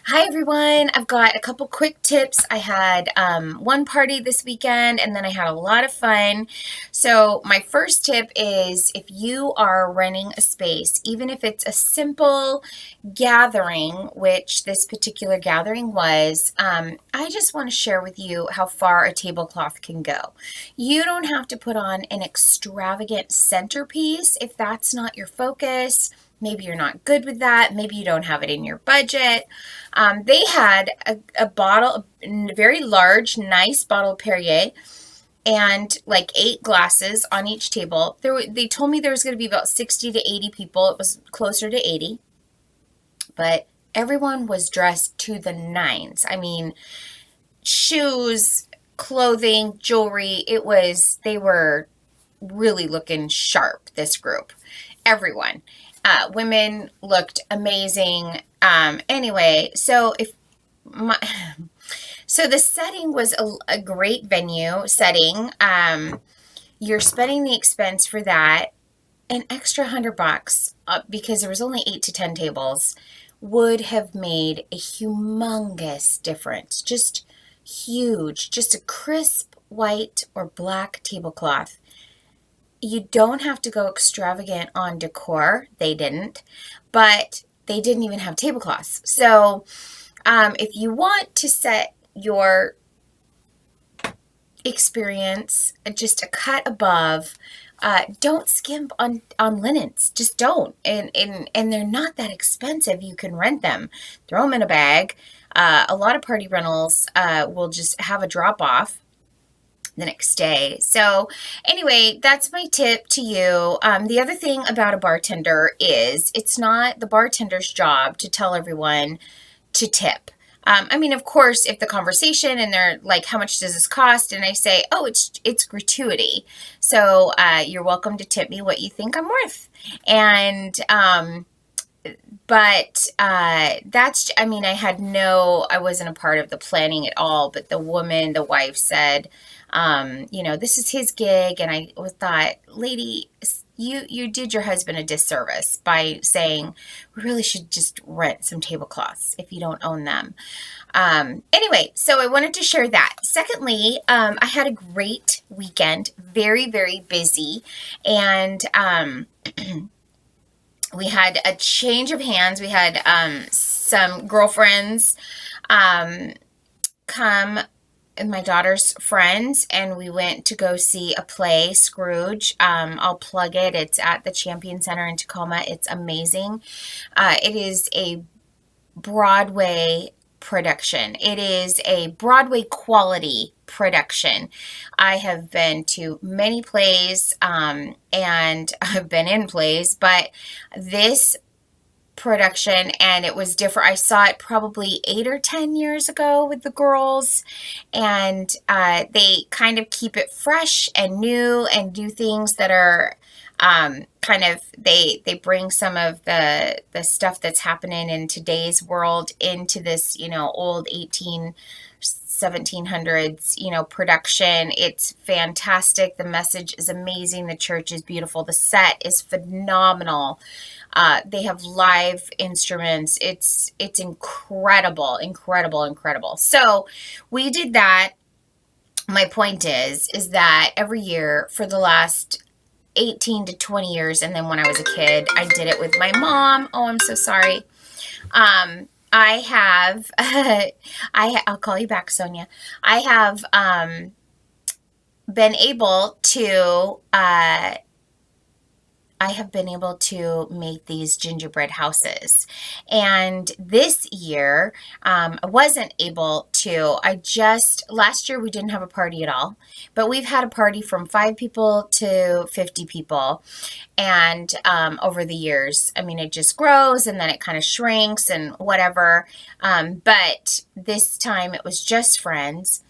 Hi everyone. I've got a couple quick tips. I had one party this weekend and then I had a lot of fun. So, my first tip is if you are renting a space, even if it's a simple gathering, which this particular gathering was, I just want to share with you how far a tablecloth can go. You don't have to put on an extravagant centerpiece if that's not your focus. Maybe you're not good with that. Maybe you don't have it in your budget. They had a bottle, a very large, nice bottle of Perrier, and like 8 glasses on each table. They told me there was going to be about 60 to 80 people. It was closer to 80, but everyone was dressed to the nines. I mean, shoes, clothing, jewelry. They were really looking sharp, this group. Everyone. Women looked amazing. Anyway, my, so the setting was a great venue setting. You're spending the expense for that. An extra $100, because there was only 8 to 10 tables, would have made a humongous difference. Just huge. Just a crisp white or black tablecloth. You don't have to go extravagant on decor. They didn't, but they didn't even have tablecloths. So if you want to set your experience just a cut above, don't skimp on linens. Just don't. And they're not that expensive. You can rent them. Throw them in a bag. A lot of party rentals will just have a drop off the next day. So anyway, that's my tip to you. The other thing about a bartender is it's not the bartender's job to tell everyone to tip. I mean, of course, if the conversation and they're like, how much does this cost? And I say, oh, it's gratuity. So you're welcome to tip me what you think I'm worth. And but I mean, I wasn't a part of the planning at all, but the wife said, this is his gig. And I thought, lady, you did your husband a disservice by saying we really should just rent some tablecloths if you don't own them. Anyway, so I wanted to share that. Secondly, I had a great weekend, very, very busy. And, we had a change of hands. We had some girlfriends come, and my daughter's friends, and we went to go see a play, Scrooge. I'll plug it. It's at the Champion Center in Tacoma. It's amazing. It is a Broadway production. It is a Broadway quality production. I have been to many plays, and I've been in plays, but this production, and it was different. I saw it probably 8 or 10 years ago with the girls, and they kind of keep it fresh and new and do things that are they bring some of the stuff that's happening in today's world into this old 1700s production. It's fantastic. The message is amazing. The church is beautiful. The set is phenomenal. They have live instruments. It's incredible, incredible, incredible. So we did that. My point is that every year for the last 18 to 20 years, and then when I was a kid, I did it with my mom. Oh, I'm so sorry. I have, I'll call you back, Sonia. I have been able to make these gingerbread houses. And this year, I wasn't able to. Last year we didn't have a party at all, but we've had a party from 5 people to 50 people. And over the years, I mean, it just grows and then it kind of shrinks and whatever. But this time it was just friends.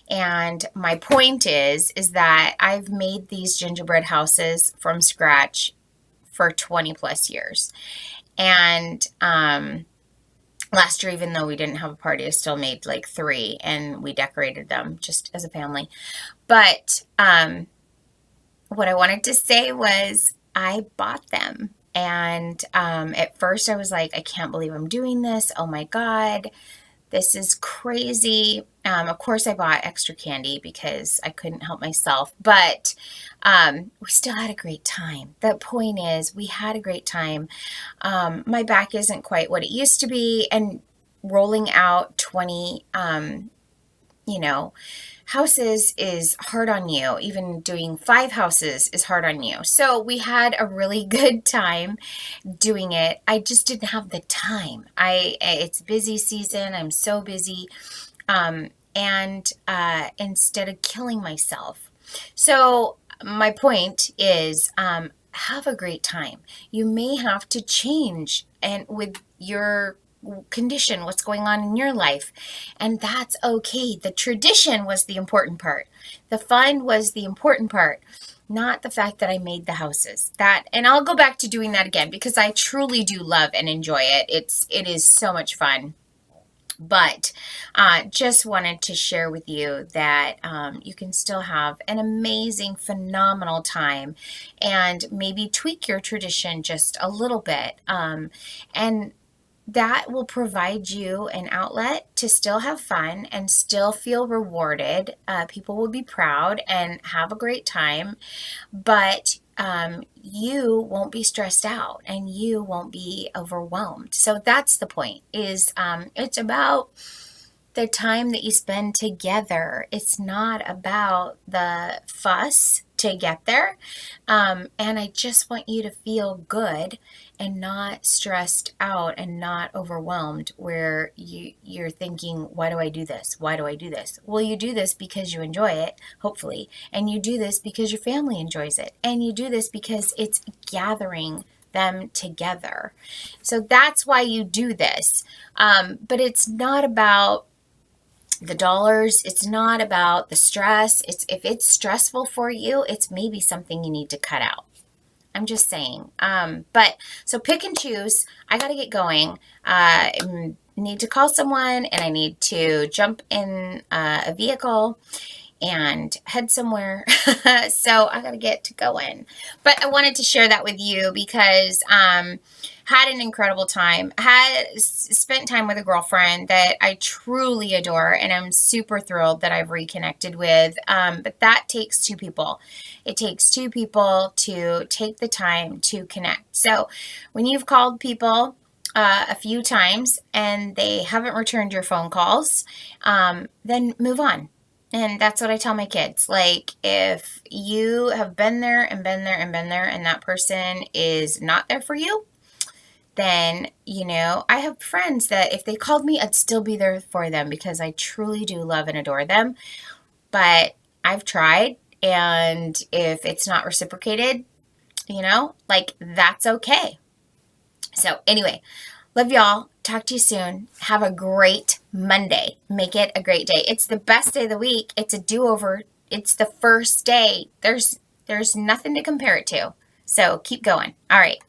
And my point is that I've made these gingerbread houses from scratch for 20 plus years. And last year, even though we didn't have a party, I still made like 3 and we decorated them just as a family. But what I wanted to say was I bought them. And at first I was like, I can't believe I'm doing this. Oh my God, this is crazy. Of course, I bought extra candy because I couldn't help myself, but we still had a great time. The point is, we had a great time. My back isn't quite what it used to be, and rolling out 20, you know, houses is hard on you. Even doing 5 houses is hard on you. So we had a really good time doing it. I just didn't have the time. It's busy season. I'm so busy. And instead of killing myself. So my point is, have a great time. You may have to change and with your condition, what's going on in your life. And that's okay. The tradition was the important part. The fun was the important part, not the fact that I made the houses. That, and I'll go back to doing that again because I truly do love and enjoy it. It is so much fun. But just wanted to share with you that you can still have an amazing, phenomenal time and maybe tweak your tradition just a little bit. And that will provide you an outlet to still have fun and still feel rewarded. People will be proud and have a great time, but you won't be stressed out and you won't be overwhelmed. So that's the point, is it's about the time that you spend together. It's not about the fuss to get there. And I just want you to feel good and not stressed out and not overwhelmed where you're thinking, why do I do this? Why do I do this? Well, you do this because you enjoy it, hopefully. And you do this because your family enjoys it. And you do this because it's gathering them together. So that's why you do this. But it's not about the dollars. It's not about the stress. If it's stressful for you, it's maybe something you need to cut out. I'm just saying. But so pick and choose. I got to get going. I need to call someone and I need to jump in a vehicle and head somewhere. So I got to get to going. But I wanted to share that with you because had an incredible time. Had spent time with a girlfriend that I truly adore and I'm super thrilled that I've reconnected with. But that takes 2 people. It takes 2 people to take the time to connect. So when you've called people a few times and they haven't returned your phone calls, then move on. And that's what I tell my kids. Like, if you have been there and been there and been there and that person is not there for you, then, I have friends that if they called me, I'd still be there for them because I truly do love and adore them. But I've tried, and if it's not reciprocated, that's okay. So anyway, love y'all. Talk to you soon. Have a great Monday. Make it a great day. It's the best day of the week. It's a do-over. It's the first day. There's nothing to compare it to. So keep going. All right.